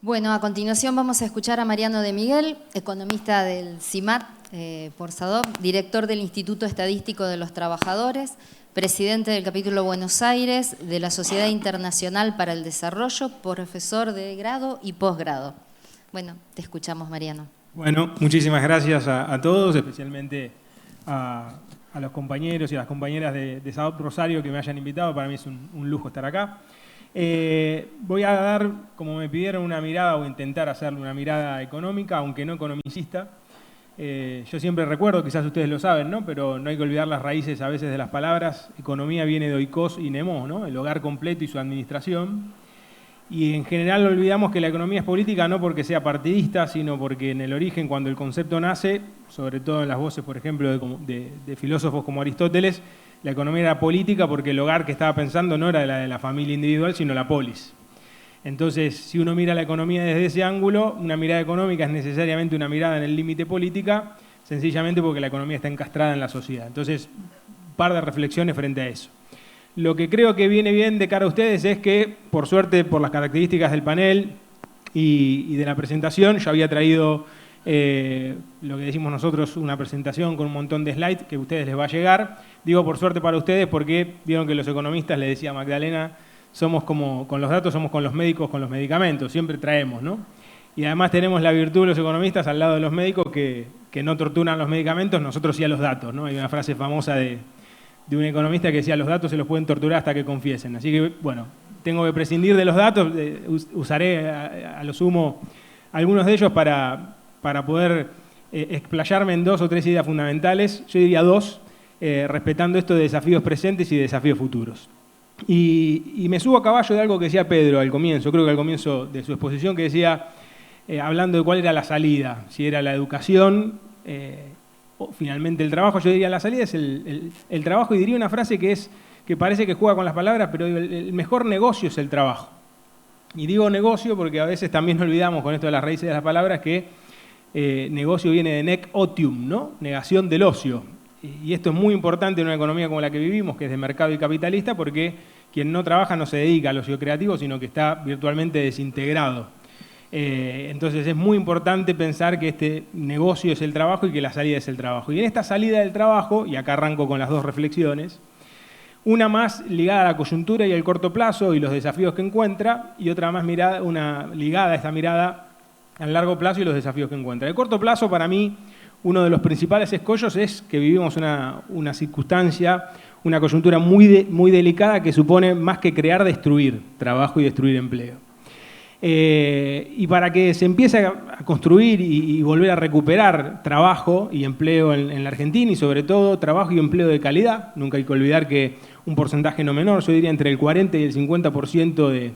Bueno, a continuación vamos a escuchar a Mariano de Miguel, economista del CIMAT por SADOP, director del Instituto Estadístico de los Trabajadores, presidente del capítulo Buenos Aires de la Sociedad Internacional para el Desarrollo, profesor de grado y posgrado. Bueno, te escuchamos, Mariano. Bueno, muchísimas gracias a todos, especialmente a los compañeros y a las compañeras de SADOP Rosario que me hayan invitado. Para mí es un lujo estar acá. Voy a dar, como me pidieron, una mirada o intentar hacerle una mirada económica, aunque no economicista. Yo siempre recuerdo, quizás ustedes lo saben, ¿no? Pero no hay que olvidar las raíces a veces de las palabras. Economía viene de oikos y nemos, ¿no? El hogar completo y su administración. Y en general olvidamos que la economía es política no porque sea partidista, sino porque en el origen, cuando el concepto nace, sobre todo en las voces, por ejemplo, de filósofos como Aristóteles, la economía era política porque el hogar que estaba pensando no era la de la familia individual, sino la polis. Entonces, si uno mira la economía desde ese ángulo, una mirada económica es necesariamente una mirada en el límite política, sencillamente porque la economía está encastrada en la sociedad. Entonces, un par de reflexiones frente a eso. Lo que creo que viene bien de cara a ustedes es que, por suerte, por las características del panel y de la presentación, yo había traído lo que decimos nosotros, una presentación con un montón de slides que a ustedes les va a llegar. Digo por suerte para ustedes porque vieron que los economistas, le decía Magdalena, somos como con los datos, somos con los médicos, con los medicamentos, siempre traemos, ¿no? Y además tenemos la virtud de los economistas al lado de los médicos que no torturan los medicamentos, nosotros sí a los datos, ¿no? Hay una frase famosa de un economista que decía, los datos se los pueden torturar hasta que confiesen. Así que, bueno, tengo que prescindir de los datos, usaré a lo sumo algunos de ellos para poder explayarme en dos o tres ideas fundamentales, yo diría dos, respetando esto de desafíos presentes y de desafíos futuros. Y me subo a caballo de algo que decía Pedro al comienzo, creo que al comienzo de su exposición, que decía, hablando de cuál era la salida, si era la educación o finalmente el trabajo. Yo diría la salida es el trabajo, y diría una frase que parece que juega con las palabras, pero el mejor negocio es el trabajo. Y digo negocio porque a veces también olvidamos con esto de las raíces de las palabras que negocio viene de nec otium, ¿no? Negación del ocio. Y esto es muy importante en una economía como la que vivimos, que es de mercado y capitalista, porque quien no trabaja no se dedica al ocio creativo, sino que está virtualmente desintegrado. Entonces es muy importante pensar que este negocio es el trabajo y que la salida es el trabajo. Y en esta salida del trabajo, y acá arranco con las dos reflexiones, una más ligada a la coyuntura y al corto plazo y los desafíos que encuentra, y otra más ligada a esta mirada al largo plazo y los desafíos que encuentra. El corto plazo, para mí, uno de los principales escollos es que vivimos una circunstancia, una coyuntura muy delicada que supone más que crear, destruir trabajo y destruir empleo. Y para que se empiece a construir y volver a recuperar trabajo y empleo en la Argentina, y sobre todo trabajo y empleo de calidad, nunca hay que olvidar que un porcentaje no menor, yo diría entre el 40 y el 50%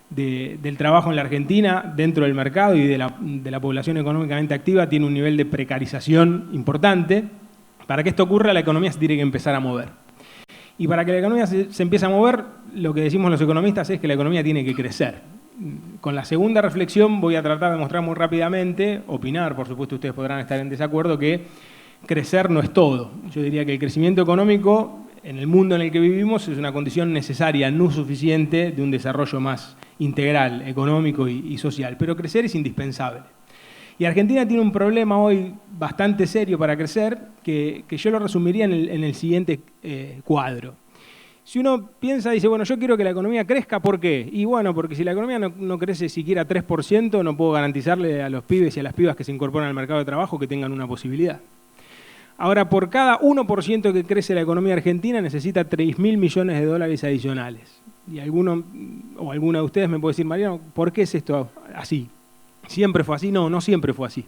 del trabajo en la Argentina, dentro del mercado y de la población económicamente activa, tiene un nivel de precarización importante. Para que esto ocurra, la economía se tiene que empezar a mover. Y para que la economía se empiece a mover, lo que decimos los economistas es que la economía tiene que crecer. Con la segunda reflexión voy a tratar de mostrar muy rápidamente, opinar, por supuesto ustedes podrán estar en desacuerdo, que crecer no es todo. Yo diría que el crecimiento económico en el mundo en el que vivimos es una condición necesaria, no suficiente, de un desarrollo más integral, económico y social. Pero crecer es indispensable. Y Argentina tiene un problema hoy bastante serio para crecer, que yo lo resumiría en el siguiente cuadro. Si uno piensa, dice, bueno, yo quiero que la economía crezca, ¿por qué? Y bueno, porque si la economía no crece siquiera 3%, no puedo garantizarle a los pibes y a las pibas que se incorporan al mercado de trabajo que tengan una posibilidad. Ahora, por cada 1% que crece la economía argentina, necesita 3.000 millones de dólares adicionales. Y alguna de ustedes me puede decir, Mariano, ¿por qué es esto así? ¿Siempre fue así? No, no siempre fue así.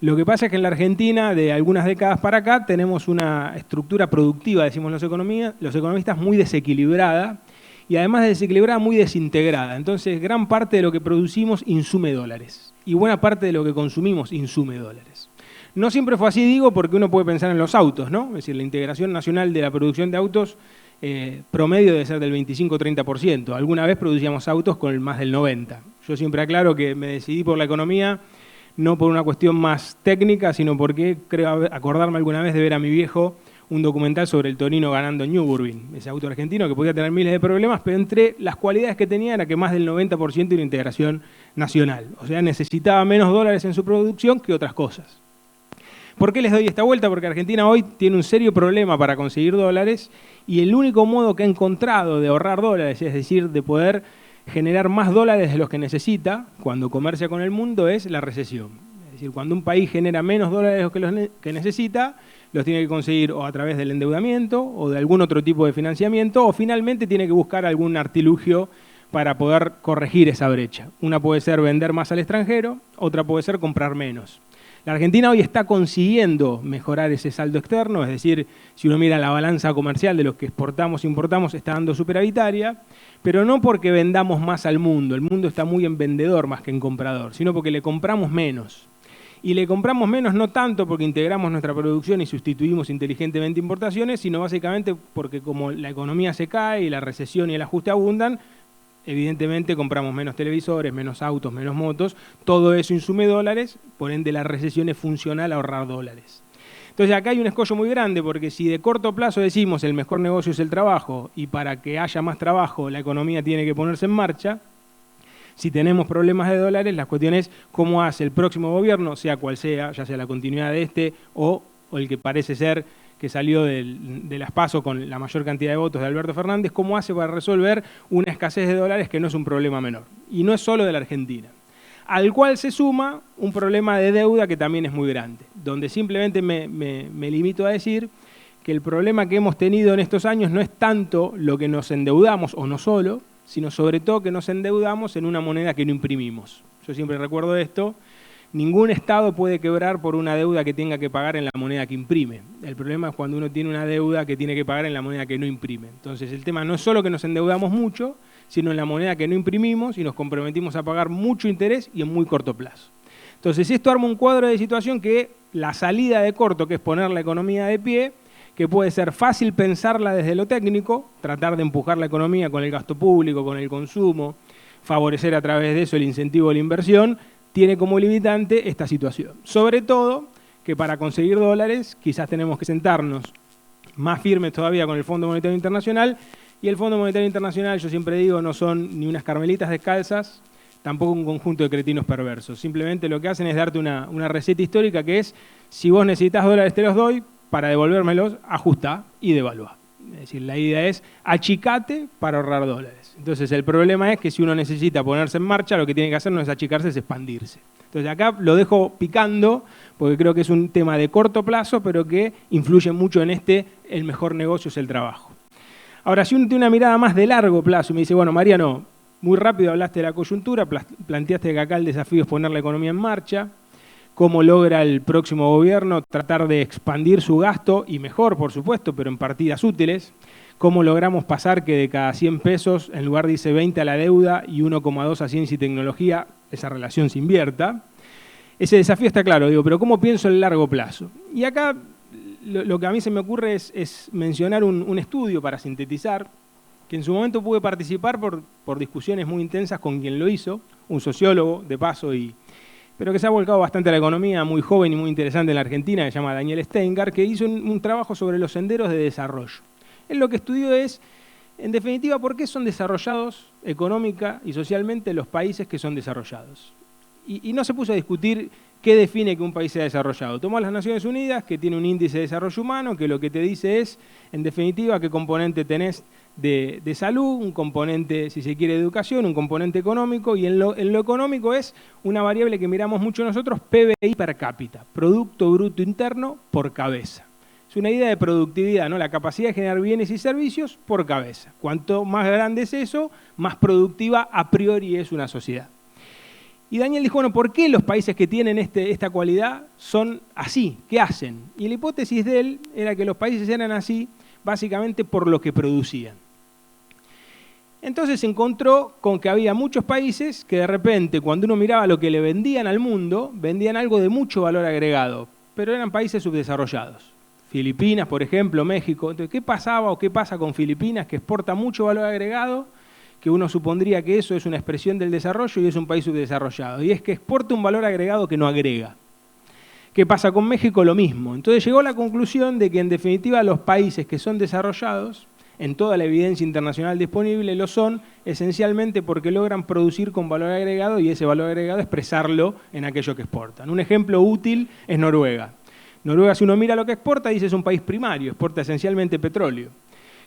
Lo que pasa es que en la Argentina, de algunas décadas para acá, tenemos una estructura productiva, decimos los economistas, muy desequilibrada, y además de desequilibrada, muy desintegrada. Entonces, gran parte de lo que producimos insume dólares, y buena parte de lo que consumimos insume dólares. No siempre fue así, digo, porque uno puede pensar en los autos, ¿no? Es decir, la integración nacional de la producción de autos promedio debe ser del 25-30%. Alguna vez producíamos autos con más del 90%. Yo siempre aclaro que me decidí por la economía no por una cuestión más técnica, sino porque creo acordarme alguna vez de ver a mi viejo un documental sobre el Torino ganando en Nürburgring, ese auto argentino que podía tener miles de problemas, pero entre las cualidades que tenía era que más del 90% era integración nacional. O sea, necesitaba menos dólares en su producción que otras cosas. ¿Por qué les doy esta vuelta? Porque Argentina hoy tiene un serio problema para conseguir dólares y el único modo que ha encontrado de ahorrar dólares, es decir, de poder generar más dólares de los que necesita cuando comercia con el mundo, es la recesión. Es decir, cuando un país genera menos dólares de los que necesita, los tiene que conseguir o a través del endeudamiento o de algún otro tipo de financiamiento, o finalmente tiene que buscar algún artilugio para poder corregir esa brecha. Una puede ser vender más al extranjero, otra puede ser comprar menos. La Argentina hoy está consiguiendo mejorar ese saldo externo, es decir, si uno mira la balanza comercial de lo que exportamos e importamos, está dando superavitaria, pero no porque vendamos más al mundo, el mundo está muy en vendedor más que en comprador, sino porque le compramos menos. Y le compramos menos no tanto porque integramos nuestra producción y sustituimos inteligentemente importaciones, sino básicamente porque como la economía se cae y la recesión y el ajuste abundan, evidentemente compramos menos televisores, menos autos, menos motos, todo eso insume dólares, por ende la recesión es funcional a ahorrar dólares. Entonces acá hay un escollo muy grande porque si de corto plazo decimos el mejor negocio es el trabajo y para que haya más trabajo la economía tiene que ponerse en marcha, si tenemos problemas de dólares, la cuestión es cómo hace el próximo gobierno, sea cual sea, ya sea la continuidad de este o el que parece ser que salió de las PASO con la mayor cantidad de votos de Alberto Fernández, cómo hace para resolver una escasez de dólares que no es un problema menor. Y no es solo de la Argentina. Al cual se suma un problema de deuda que también es muy grande, donde simplemente me limito a decir que el problema que hemos tenido en estos años no es tanto lo que nos endeudamos, o no solo, sino sobre todo que nos endeudamos en una moneda que no imprimimos. Yo siempre recuerdo esto. Ningún Estado puede quebrar por una deuda que tenga que pagar en la moneda que imprime. El problema es cuando uno tiene una deuda que tiene que pagar en la moneda que no imprime. Entonces el tema no es solo que nos endeudamos mucho, sino en la moneda que no imprimimos y nos comprometimos a pagar mucho interés y en muy corto plazo. Entonces esto arma un cuadro de situación que la salida de corto, que es poner la economía de pie, que puede ser fácil pensarla desde lo técnico, tratar de empujar la economía con el gasto público, con el consumo, favorecer a través de eso el incentivo de la inversión, tiene como limitante esta situación. Sobre todo que para conseguir dólares quizás tenemos que sentarnos más firmes todavía con el Fondo Monetario Internacional, y el Fondo Monetario Internacional, yo siempre digo, no son ni unas carmelitas descalzas, tampoco un conjunto de cretinos perversos. Simplemente lo que hacen es darte una receta histórica que es, si vos necesitas dólares te los doy, para devolvérmelos, ajustá y devaluá. Es decir, la idea es achicate para ahorrar dólares. Entonces el problema es que si uno necesita ponerse en marcha, lo que tiene que hacer no es achicarse, es expandirse. Entonces acá lo dejo picando, porque creo que es un tema de corto plazo, pero que influye mucho en el mejor negocio es el trabajo. Ahora, si uno tiene una mirada más de largo plazo y me dice, bueno, Mariano, muy rápido hablaste de la coyuntura, planteaste que acá el desafío es poner la economía en marcha, cómo logra el próximo gobierno tratar de expandir su gasto, y mejor, por supuesto, pero en partidas útiles, cómo logramos pasar que de cada 100 pesos, en lugar dice 20 a la deuda y 1,2 a ciencia y tecnología, esa relación se invierta. Ese desafío está claro, digo, pero ¿cómo pienso en el largo plazo? Y acá lo que a mí se me ocurre es mencionar un estudio para sintetizar, que en su momento pude participar por discusiones muy intensas con quien lo hizo, un sociólogo de paso, pero que se ha volcado bastante a la economía, muy joven y muy interesante en la Argentina, que se llama Daniel Steingart, que hizo un trabajo sobre los senderos de desarrollo. Él lo que estudió es, en definitiva, por qué son desarrollados económica y socialmente los países que son desarrollados. Y no se puso a discutir qué define que un país sea desarrollado. Tomó a las Naciones Unidas, que tiene un índice de desarrollo humano, que lo que te dice es, en definitiva, qué componente tenés de salud, un componente, si se quiere, de educación, un componente económico, y en lo económico es una variable que miramos mucho nosotros, PBI per cápita, Producto Bruto Interno por cabeza. Es una idea de productividad, ¿no? La capacidad de generar bienes y servicios por cabeza. Cuanto más grande es eso, más productiva a priori es una sociedad. Y Daniel dijo, bueno, ¿por qué los países que tienen esta cualidad son así? ¿Qué hacen? Y la hipótesis de él era que los países eran así básicamente por lo que producían. Entonces se encontró con que había muchos países que de repente, cuando uno miraba lo que le vendían al mundo, vendían algo de mucho valor agregado, pero eran países subdesarrollados. Filipinas, por ejemplo, México. Entonces, ¿qué pasaba o qué pasa con Filipinas, que exporta mucho valor agregado, que uno supondría que eso es una expresión del desarrollo y es un país subdesarrollado? Y es que exporta un valor agregado que no agrega. ¿Qué pasa con México? Lo mismo. Entonces llegó a la conclusión de que en definitiva los países que son desarrollados, en toda la evidencia internacional disponible, lo son esencialmente porque logran producir con valor agregado y ese valor agregado expresarlo en aquello que exportan. Un ejemplo útil es Noruega. Noruega, si uno mira lo que exporta, dice es un país primario, exporta esencialmente petróleo,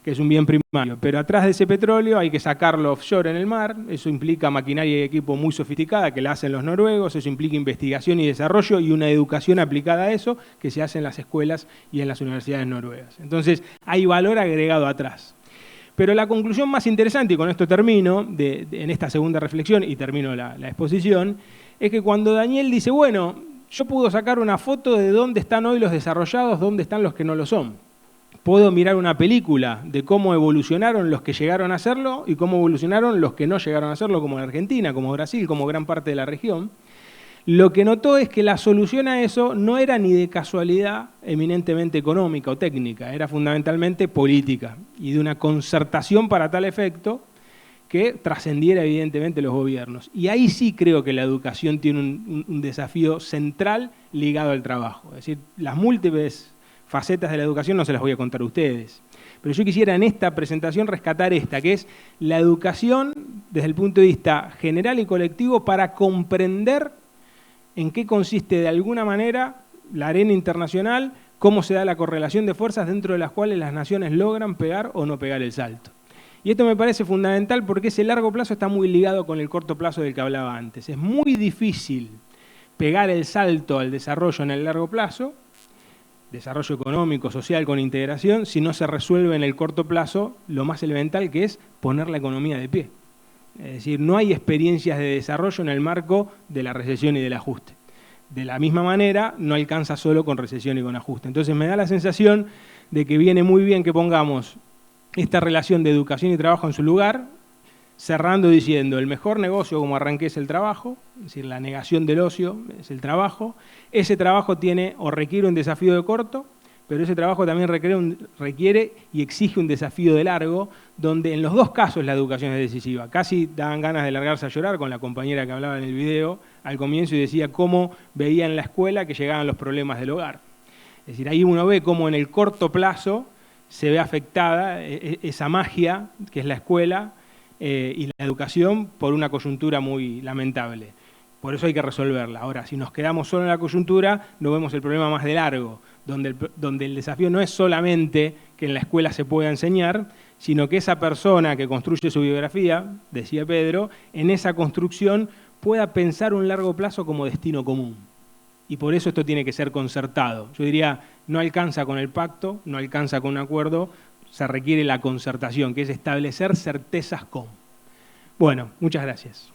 que es un bien primario, pero atrás de ese petróleo hay que sacarlo offshore en el mar, eso implica maquinaria y equipo muy sofisticada que la hacen los noruegos, eso implica investigación y desarrollo y una educación aplicada a eso que se hace en las escuelas y en las universidades noruegas. Entonces hay valor agregado atrás. Pero la conclusión más interesante, y con esto termino, en esta segunda reflexión y termino la exposición, es que cuando Daniel dice, bueno, yo puedo sacar una foto de dónde están hoy los desarrollados, dónde están los que no lo son. Puedo mirar una película de cómo evolucionaron los que llegaron a hacerlo y cómo evolucionaron los que no llegaron a hacerlo, como en Argentina, como Brasil, como gran parte de la región. Lo que notó es que la solución a eso no era ni de casualidad eminentemente económica o técnica, era fundamentalmente política y de una concertación para tal efecto que trascendiera evidentemente los gobiernos. Y ahí sí creo que la educación tiene un desafío central ligado al trabajo. Es decir, las múltiples facetas de la educación no se las voy a contar a ustedes. Pero yo quisiera en esta presentación rescatar esta, que es la educación desde el punto de vista general y colectivo para comprender en qué consiste de alguna manera la arena internacional, cómo se da la correlación de fuerzas dentro de las cuales las naciones logran pegar o no pegar el salto. Y esto me parece fundamental porque ese largo plazo está muy ligado con el corto plazo del que hablaba antes. Es muy difícil pegar el salto al desarrollo en el largo plazo, desarrollo económico, social, con integración, si no se resuelve en el corto plazo lo más elemental que es poner la economía de pie. Es decir, no hay experiencias de desarrollo en el marco de la recesión y del ajuste. De la misma manera, no alcanza solo con recesión y con ajuste. Entonces me da la sensación de que viene muy bien que pongamos esta relación de educación y trabajo en su lugar, cerrando diciendo, el mejor negocio como arranqué es el trabajo, es decir, la negación del ocio es el trabajo. Ese trabajo tiene o requiere un desafío de corto, pero ese trabajo también requiere y exige un desafío de largo, donde en los dos casos la educación es decisiva. Casi daban ganas de largarse a llorar con la compañera que hablaba en el video al comienzo y decía cómo veía en la escuela que llegaban los problemas del hogar. Es decir, ahí uno ve cómo en el corto plazo se ve afectada esa magia que es la escuela, y la educación por una coyuntura muy lamentable. Por eso hay que resolverla. Ahora, si nos quedamos solo en la coyuntura, no vemos el problema más de largo, donde el desafío no es solamente que en la escuela se pueda enseñar, sino que esa persona que construye su biografía, decía Pedro, en esa construcción pueda pensar un largo plazo como destino común. Y por eso esto tiene que ser concertado. Yo diría, no alcanza con el pacto, no alcanza con un acuerdo, se requiere la concertación, que es establecer certezas con. Bueno, muchas gracias.